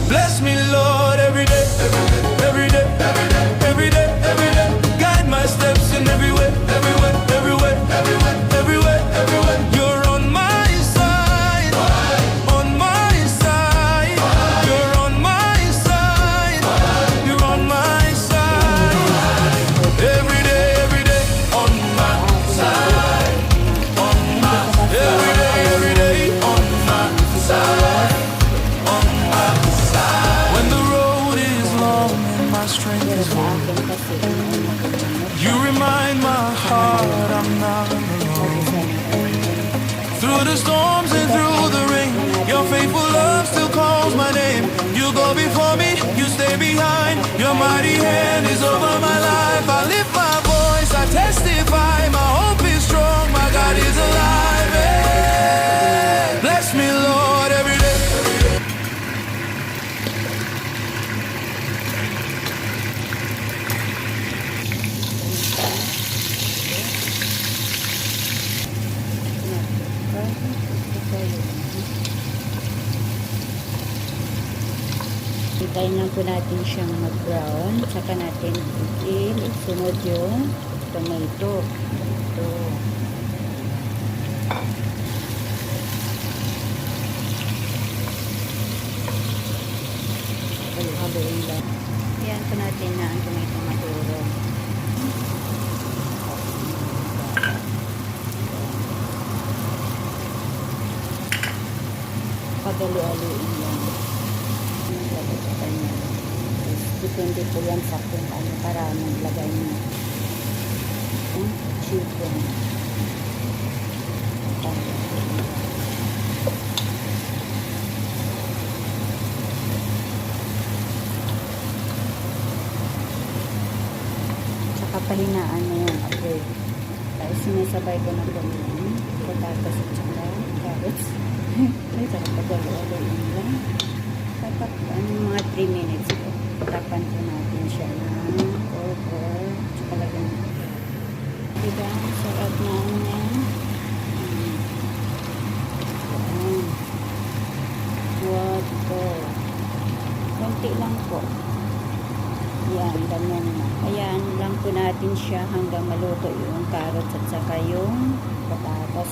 Bless me, Lord, every day, every day, every day, every day. Guide my steps in every way, every way, every way, every way, every way, every way. You're on my side, on my side. You're on my side, you're on my side. Every day, on my side, on my. Every day, on my side. When the road is long and my strength is gone, you remind my heart I'm not alone. Through the storms and through the rain, your faithful love still calls my name. You go before me, you stay behind. Your mighty hand is over my life. I lift my voice, I testify. My hope is strong, my God is alive. Hey, bless me, Lord, every day. Hintayin lang po natin siyang mag-brown. Saka natin sunod yung tomato. Ito. Halo-haloin lang. Ayan po natin na ang tomato maturo. Pagalo-aloin lang. Depende po yan sa kung ano para maglagay niyo chicken. Saka pahinaan mo yung apoy. Tapos sinasabay ko na po yung patatas at saka carrots. Ay, saka pagalo-aloin lang. Dapat mga 3 minutes po. Tapan po natin siya ng over. Tsaka lagyan. Diba? Sarap na yan. Water. Konti lang po. Yan, ganyan na. Ayan lang po natin siya hanggang maluto yung carrots at saka yung patatas.